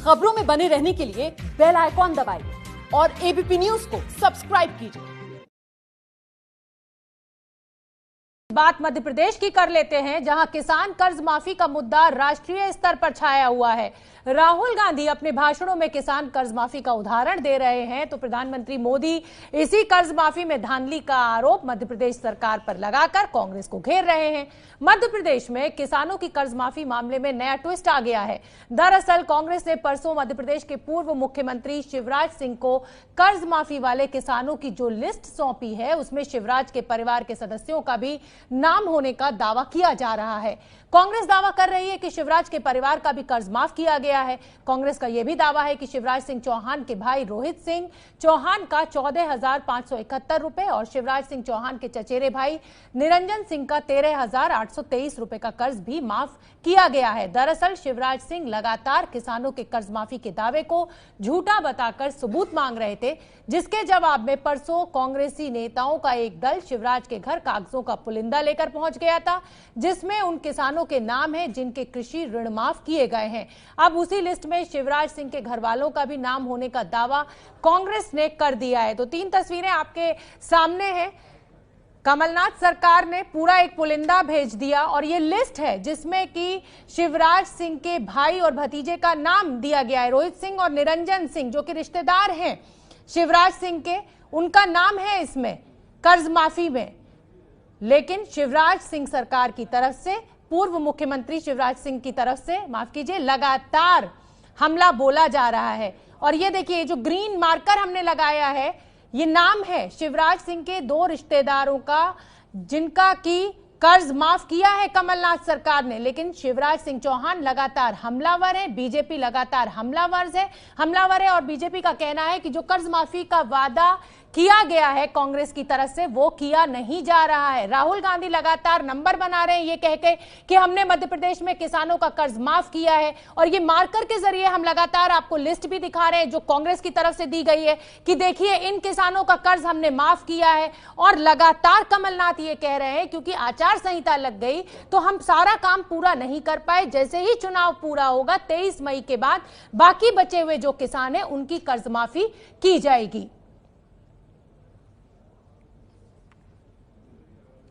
खबरों में बने रहने के लिए बेल आइकॉन दबाइए और एबीपी न्यूज को सब्सक्राइब कीजिए। बात मध्य प्रदेश की कर लेते हैं, जहां किसान कर्ज माफी का मुद्दा राष्ट्रीय स्तर पर छाया हुआ है। राहुल गांधी अपने भाषणों में किसान कर्ज माफी का उदाहरण दे रहे हैं, तो प्रधानमंत्री मोदी इसी कर्ज माफी में धांधली का आरोप मध्य प्रदेश सरकार पर लगाकर कांग्रेस को घेर रहे हैं। मध्य प्रदेश में किसानों की कर्ज माफी मामले में नया ट्विस्ट आ गया है। दरअसल कांग्रेस ने परसों मध्य प्रदेश के पूर्व मुख्यमंत्री शिवराज सिंह को कर्ज माफी वाले किसानों की जो लिस्ट सौंपी है, उसमें शिवराज के परिवार के सदस्यों का भी नाम होने का दावा किया जा रहा है। कांग्रेस दावा कर रही है कि शिवराज के परिवार का भी कर्ज माफ किया गया है। कांग्रेस का यह भी दावा है कि शिवराज सिंह चौहान के भाई रोहित सिंह चौहान का 14,571 रुपए और शिवराज सिंह चौहान के चचेरे भाई निरंजन सिंह का 13,823 रुपए का कर्ज भी माफ किया गया है। दरअसल शिवराज सिंह लगातार किसानों के कर्ज माफी के दावे को झूठा बताकर सबूत मांग रहे थे, जिसके जवाब में परसों कांग्रेसी नेताओं का एक दल शिवराज के घर कागजों का पुलिंदा लेकर पहुंच गया था, जिसमें उन किसानों के नाम हैं जिनके कृषि ऋण माफ किए गए हैं। अब उसी लिस्ट में शिवराज सिंह के घर वालों का भी नाम होने का दावा कांग्रेस ने कर दिया है। तो तीन तस्वीरें आपके सामने हैं। कमलनाथ सरकार ने पूरा एक पुलिंदा भेज दिया और ये लिस्ट है जिसमें कि शिवराज सिंह के भाई और भतीजे का नाम दिया गया है। रोहित सिंह और निरंजन सिंह जो कि रिश्तेदार हैं शिवराज सिंह के, उनका नाम है इसमें कर्ज माफी में। लेकिन शिवराज सिंह सरकार की तरफ से, पूर्व मुख्यमंत्री शिवराज सिंह की तरफ से, माफ कीजिए, लगातार हमला बोला जा रहा है। और ये देखिए, जो ग्रीन मार्कर हमने लगाया है, ये नाम है शिवराज सिंह के दो रिश्तेदारों का जिनका की कर्ज माफ किया है कमलनाथ सरकार ने। लेकिन शिवराज सिंह चौहान लगातार हमलावर है, बीजेपी लगातार हमलावर है और बीजेपी का कहना है कि जो कर्ज माफी का वादा किया गया है कांग्रेस की तरफ से, वो किया नहीं जा रहा है। राहुल गांधी लगातार नंबर बना रहे हैं ये कह के कि हमने मध्य प्रदेश में किसानों का कर्ज माफ किया है, और ये मार्कर के जरिए हम लगातार आपको लिस्ट भी दिखा रहे हैं जो कांग्रेस की तरफ से दी गई है कि देखिए इन किसानों का कर्ज हमने माफ किया है। और लगातार कमलनाथ ये कह रहे हैं क्योंकि आचार संहिता लग गई तो हम सारा काम पूरा नहीं कर पाए, जैसे ही चुनाव पूरा होगा 23 मई के बाद बाकी बचे हुए जो किसान हैं उनकी कर्ज माफी की जाएगी।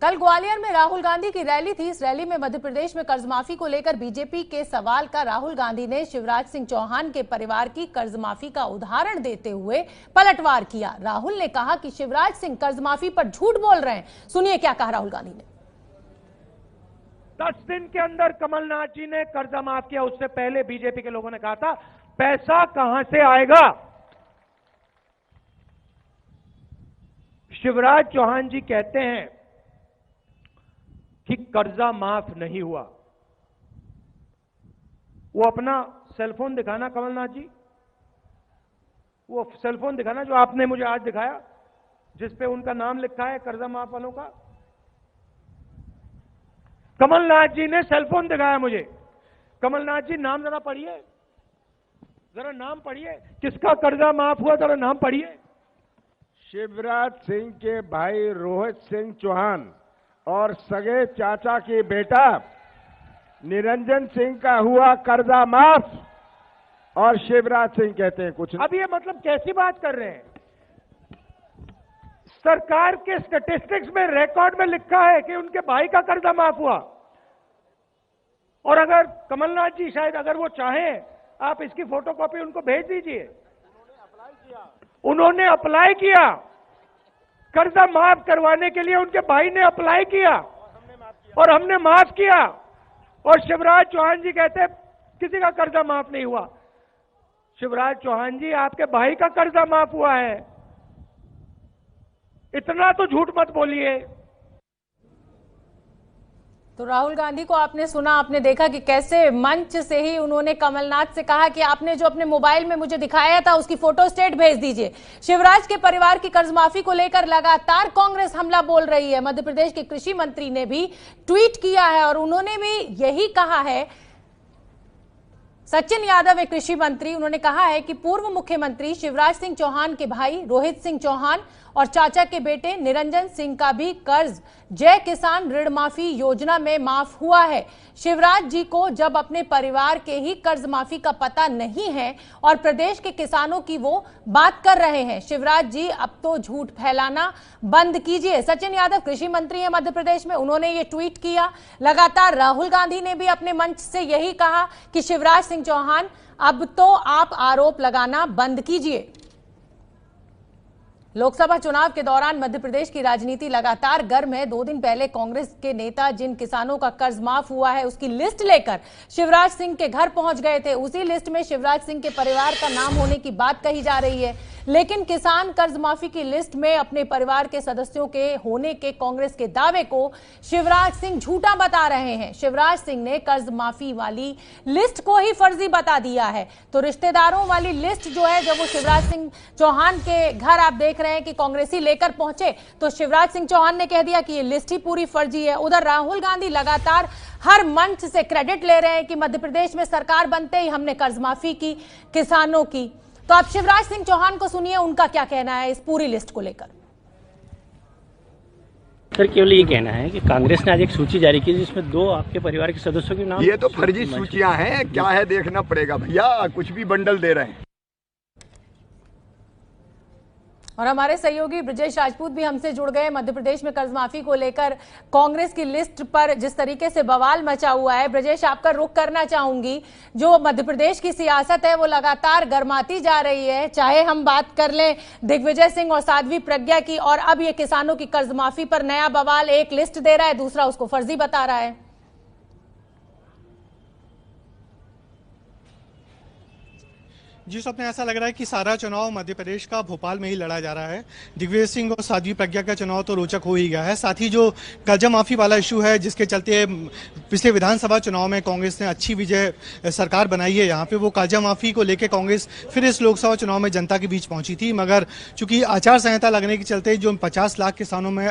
कल ग्वालियर में राहुल गांधी की रैली थी। इस रैली में मध्य प्रदेश में कर्ज माफी को लेकर बीजेपी के सवाल का राहुल गांधी ने शिवराज सिंह चौहान के परिवार की कर्ज माफी का उदाहरण देते हुए पलटवार किया। राहुल ने कहा कि शिवराज सिंह कर्ज माफी पर झूठ बोल रहे हैं। सुनिए क्या कहा राहुल गांधी ने। 10 दिन के अंदर कमलनाथ जी ने कर्जा माफ किया, उससे पहले बीजेपी के लोगों ने कहा था पैसा कहां से आएगा। शिवराज चौहान जी कहते हैं कि कर्जा माफ नहीं हुआ। वो अपना सेलफोन दिखाना कमलनाथ जी, वो सेलफोन दिखाना जो आपने मुझे आज दिखाया जिस पे उनका नाम लिखा है कर्जा माफ वालों का। कमलनाथ जी ने सेलफोन दिखाया मुझे। कमलनाथ जी नाम जरा पढ़िए, जरा नाम पढ़िए, किसका कर्जा माफ हुआ, जरा नाम पढ़िए। शिवराज सिंह के भाई रोहित सिंह चौहान और सगे चाचा की बेटा निरंजन सिंह का हुआ कर्जा माफ, और शिवराज सिंह कहते हैं कुछ। अब ये मतलब कैसी बात कर रहे हैं। सरकार के स्टैटिस्टिक्स में रिकॉर्ड में लिखा है कि उनके भाई का कर्जा माफ हुआ। और अगर कमलनाथ जी शायद अगर वो चाहें, आप इसकी फोटोकॉपी उनको भेज दीजिए। उन्होंने अप्लाई किया कर्जा माफ करवाने के लिए, उनके भाई ने अप्लाई किया और हमने माफ किया। और शिवराज चौहान जी कहते हैं किसी का कर्जा माफ नहीं हुआ। शिवराज चौहान जी, आपके भाई का कर्जा माफ हुआ है, इतना तो झूठ मत बोलिए। तो राहुल गांधी को आपने सुना, आपने देखा कि कैसे मंच से ही उन्होंने कमलनाथ से कहा कि आपने जो अपने मोबाइल में मुझे दिखाया था उसकी फोटो स्टेट भेज दीजिए। शिवराज के परिवार की कर्ज माफी को लेकर लगातार कांग्रेस हमला बोल रही है। मध्य प्रदेश के कृषि मंत्री ने भी ट्वीट किया है और उन्होंने भी यही कहा है। सचिन यादव एक कृषि मंत्री, उन्होंने कहा है कि पूर्व मुख्यमंत्री शिवराज सिंह चौहान के भाई रोहित सिंह चौहान और चाचा के बेटे निरंजन सिंह का भी कर्ज जय किसान ऋण माफी योजना में माफ हुआ है। शिवराज जी को जब अपने परिवार के ही कर्ज माफी का पता नहीं है और प्रदेश के किसानों की वो बात कर रहे हैं। शिवराज जी अब तो झूठ फैलाना बंद कीजिए। सचिन यादव कृषि मंत्री है मध्य प्रदेश में, उन्होंने ये ट्वीट किया। लगातार राहुल गांधी ने भी अपने मंच से यही कहा कि शिवराज सिंह चौहान अब तो आप आरोप लगाना बंद कीजिए। लोकसभा चुनाव के दौरान मध्य प्रदेश की राजनीति लगातार गर्म है। 2 दिन पहले कांग्रेस के नेता जिन किसानों का कर्ज माफ हुआ है उसकी लिस्ट लेकर शिवराज सिंह के घर पहुंच गए थे। उसी लिस्ट में शिवराज सिंह के परिवार का नाम होने की बात कही जा रही है, लेकिन किसान कर्ज माफी की लिस्ट में अपने परिवार के सदस्यों के होने के कांग्रेस के दावे को शिवराज सिंह झूठा बता रहे हैं। शिवराज सिंह ने कर्ज माफी वाली लिस्ट को ही फर्जी बता दिया है। तो रिश्तेदारों वाली लिस्ट जो है, जब वो शिवराज सिंह चौहान के घर आप देख रहे हैं कि कांग्रेसी लेकर पहुंचे, तो शिवराज सिंह चौहान ने कह दिया कि ये लिस्ट ही पूरी फर्जी है। उधर राहुल गांधी लगातार हर मंच से क्रेडिट ले रहे हैं कि मध्य प्रदेश में सरकार बनते ही हमने कर्ज माफी की किसानों की। तो आप शिवराज सिंह चौहान को सुनिए, उनका क्या कहना है इस पूरी लिस्ट को लेकर। सर, केवल ये कहना है कि कांग्रेस ने आज एक सूची जारी की जिसमें 2 आपके परिवार के सदस्यों के नाम। ये तो फर्जी सूचियां हैं, क्या है देखना पड़ेगा भैया, कुछ भी बंडल दे रहे हैं। और हमारे सहयोगी ब्रजेश राजपूत भी हमसे जुड़ गए। मध्य प्रदेश में कर्ज माफी को लेकर कांग्रेस की लिस्ट पर जिस तरीके से बवाल मचा हुआ है, ब्रजेश आपका रुख करना चाहूंगी। जो मध्य प्रदेश की सियासत है वो लगातार गर्माती जा रही है, चाहे हम बात कर लें दिग्विजय सिंह और साध्वी प्रज्ञा की, और अब ये किसानों की कर्ज माफी पर नया बवाल। एक लिस्ट दे रहा है, दूसरा उसको फर्जी बता रहा है। जी सबने ऐसा लग रहा है कि सारा चुनाव मध्य प्रदेश का भोपाल में ही लड़ा जा रहा है। दिग्विजय सिंह और साध्वी प्रज्ञा का चुनाव तो रोचक हो ही गया है। साथ ही जो कर्जा माफी वाला इशू है, जिसके चलते पिछले विधानसभा चुनाव में कांग्रेस ने अच्छी विजय सरकार बनाई है, यहाँ पे वो कर्जा माफी को लेकर कांग्रेस फिर इस लोकसभा चुनाव में जनता के बीच पहुंची थी। मगर चूंकि आचार संहिता लगने के चलते जो 50 लाख किसानों में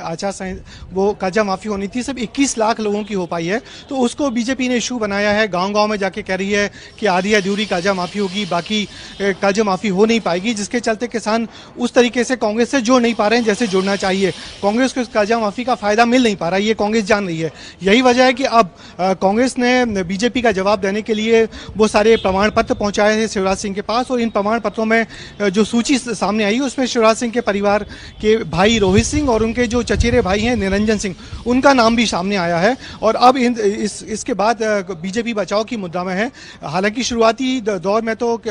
वो कर्जा माफी होनी थी, सिर्फ 21 लाख लोगों की हो पाई है। तो उसको बीजेपी ने इशू बनाया है। गाँव-गाँव में जाके कह रही है कि आधी अधूरी कर्जा माफी होगी, बाकी कर्ज माफी हो नहीं पाएगी, जिसके चलते किसान उस तरीके से कांग्रेस से जुड़ नहीं पा रहे हैं जैसे जुड़ना चाहिए। कांग्रेस को इस कर्जा माफी का फायदा मिल नहीं पा रहा है, ये कांग्रेस जान रही है। यही वजह है कि अब कांग्रेस ने बीजेपी का जवाब देने के लिए वो सारे प्रमाण पत्र पहुंचाए थे शिवराज सिंह के पास, और इन प्रमाण पत्रों में जो सूची सामने आई उसमें शिवराज सिंह के परिवार के भाई रोहित सिंह और उनके जो चचेरे भाई हैं निरंजन सिंह, उनका नाम भी सामने आया है। और अब इसके बाद बीजेपी बचाव की मुद्रा में है। हालांकि शुरुआती दौर में तो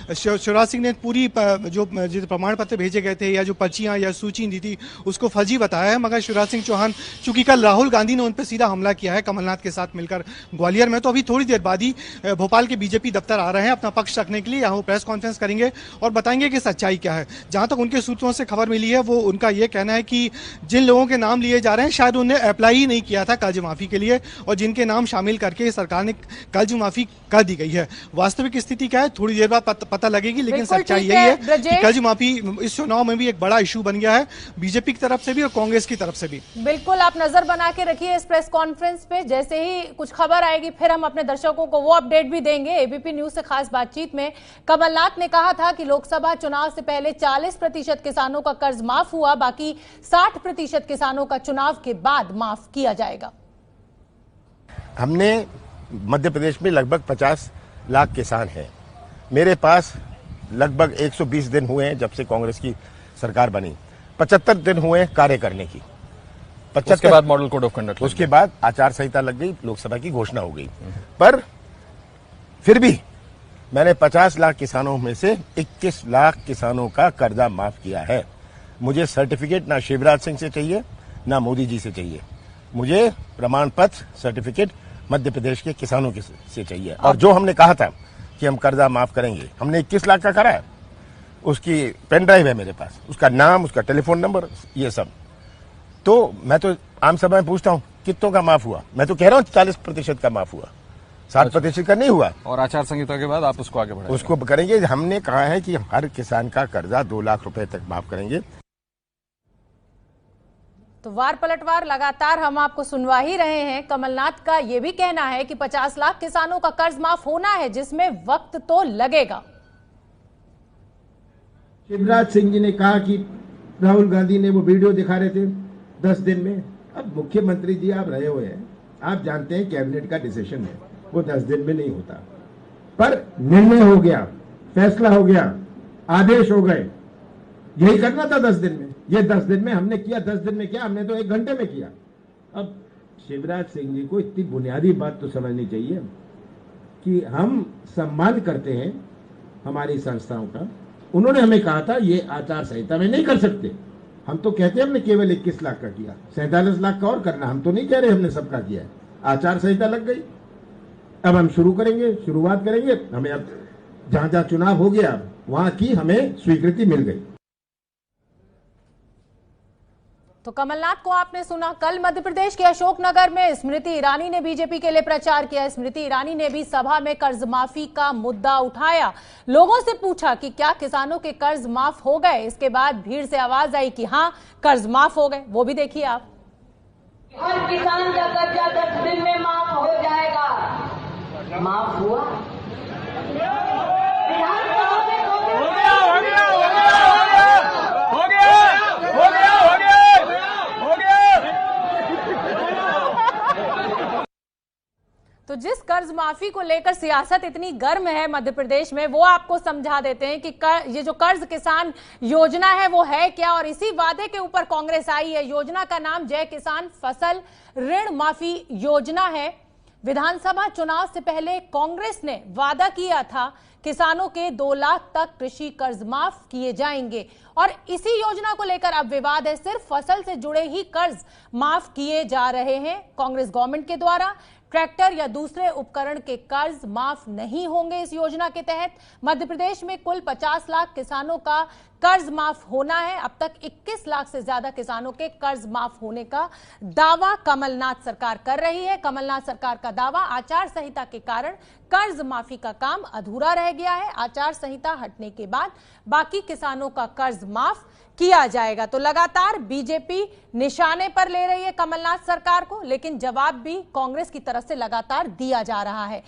शिवराज सिंह ने पूरी जो प्रमाण पत्र भेजे गए थे या जो पर्चियां या सूची दी थी उसको फर्जी बताया है। मगर शिवराज सिंह चौहान, चूंकि कल राहुल गांधी ने उन पर सीधा हमला किया है कमलनाथ के साथ मिलकर ग्वालियर में, तो अभी थोड़ी देर बाद ही भोपाल के बीजेपी दफ्तर आ रहे हैं अपना पक्ष रखने के लिए। यहाँ वो प्रेस कॉन्फ्रेंस करेंगे और बताएंगे कि सच्चाई क्या है। जहां तक उनके सूत्रों से खबर मिली है, वो उनका ये कहना है कि जिन लोगों के नाम लिए जा रहे हैं शायद उन्हें अप्लाई ही नहीं किया था कर्ज माफी के लिए, और जिनके नाम शामिल करके सरकार ने कर्ज माफी कर दी गई है। वास्तविक स्थिति क्या है थोड़ी देर बाद पता लगेगी, लेकिन सच्चाई यही है कि कर्ज माफी इस चुनाव में भी एक बड़ा इशू बन गया है, बीजेपी की तरफ से भी और कांग्रेस की तरफ से भी। बिल्कुल, आप नजर बना के रखिए इस प्रेस कॉन्फ्रेंस पे। जैसे ही कुछ खबर आएगी फिर हम अपने दर्शकों को वो अपडेट भी देंगे। एबीपी न्यूज से खास बातचीत में कमलनाथ ने कहा था कि लोकसभा चुनाव से पहले 40% किसानों का कर्ज माफ हुआ, बाकी 60% किसानों का चुनाव के बाद माफ किया जाएगा। हमने मध्य प्रदेश में लगभग 50 लाख किसान हैं। मेरे पास लगभग 120 दिन हुए हैं जब से कांग्रेस की सरकार बनी, 75 दिन हुए कार्य करने की। 75 उसके बाद मॉडल कोड ऑफ कंडक्ट, उसके बाद आचार संहिता लग गई, लोकसभा की घोषणा हो गई। पर फिर भी मैंने 50 लाख किसानों में से 21 लाख किसानों का कर्जा माफ किया है। मुझे सर्टिफिकेट ना शिवराज सिंह से चाहिए ना मोदी जी से चाहिए, मुझे प्रमाण पत्र सर्टिफिकेट मध्य प्रदेश के किसानों से चाहिए। और जो हमने कहा था कि हम कर्जा माफ करेंगे, हमने 21 लाख का करा है। उसकी पेन ड्राइव है मेरे पास, उसका नाम, उसका टेलीफोन नंबर, ये सब। तो मैं तो आम सभा में पूछता हूं कितनों का माफ हुआ, मैं तो कह रहा हूं 40% का माफ हुआ, 60% का नहीं हुआ। और आचार संहिता के बाद आप उसको आगे बढ़ाएंगे? उसको करेंगे। हमने कहा है कि हर किसान का कर्जा 2 लाख रुपए तक माफ करेंगे। तो वार पलटवार लगातार हम आपको सुनवा ही रहे हैं। कमलनाथ का यह भी कहना है कि 50 लाख किसानों का कर्ज माफ होना है, जिसमें वक्त तो लगेगा। शिवराज सिंह जी ने कहा कि राहुल गांधी ने वो वीडियो दिखा रहे थे 10 दिन में, अब मुख्यमंत्री जी आप रहे हुए हैं, आप जानते हैं कैबिनेट का डिसीजन है, वो 10 दिन में नहीं होता, पर निर्णय हो गया, फैसला हो गया, आदेश हो गए, यही करना था 10 दिन में। ये 10 दिन में हमने किया, 10 दिन में क्या, हमने तो 1 घंटे में किया। अब शिवराज सिंह जी को इतनी बुनियादी बात तो समझनी चाहिए कि हम सम्मान करते हैं हमारी संस्थाओं का। उन्होंने हमें कहा था ये आचार संहिता में नहीं कर सकते, हम तो कहते हैं हमने केवल 21 लाख का किया, 47 लाख का और करना, हम तो नहीं कह रहे हमने सबका किया है। आचार संहिता लग गई, अब हम शुरू करेंगे, शुरुआत करेंगे। हमें अब जहां जहां चुनाव हो गया वहां की हमें स्वीकृति मिल गई। तो कमलनाथ को आपने सुना। कल मध्य प्रदेश के अशोकनगर में स्मृति ईरानी ने बीजेपी के लिए प्रचार किया। स्मृति ईरानी ने भी सभा में कर्ज माफी का मुद्दा उठाया, लोगों से पूछा कि क्या किसानों के कर्ज माफ हो गए। इसके बाद भीड़ से आवाज आई कि हाँ कर्ज माफ हो गए। वो भी देखिए आप। हर किसान का कर्जा 10 दिन में माफ हो जाएगा। माफ हुआ? तो जिस कर्ज माफी को लेकर सियासत इतनी गर्म है मध्य प्रदेश में, वो आपको समझा देते हैं कि ये जो कर्ज किसान योजना है वो है क्या, और इसी वादे के ऊपर कांग्रेस आई है। योजना का नाम जय किसान फसल ऋण माफी योजना है। विधानसभा चुनाव से पहले कांग्रेस ने वादा किया था किसानों के 2 लाख तक कृषि कर्ज माफ किए जाएंगे, और इसी योजना को लेकर अब विवाद है। सिर्फ फसल से जुड़े ही कर्ज माफ किए जा रहे हैं कांग्रेस गवर्नमेंट के द्वारा। ट्रैक्टर या दूसरे उपकरण के कर्ज माफ नहीं होंगे इस योजना के तहत। मध्य प्रदेश में कुल 50 लाख किसानों का कर्ज माफ होना है। अब तक 21 लाख से ज्यादा किसानों के कर्ज माफ होने का दावा कमलनाथ सरकार कर रही है। कमलनाथ सरकार का दावा, आचार संहिता के कारण कर्ज माफी का काम अधूरा रह गया है। आचार संहिता हटने के बाद बाकी किसानों का कर्ज माफ किया जाएगा। तो लगातार बीजेपी निशाने पर ले रही है कमलनाथ सरकार को, लेकिन जवाब भी कांग्रेस की तरफ से लगातार दिया जा रहा है।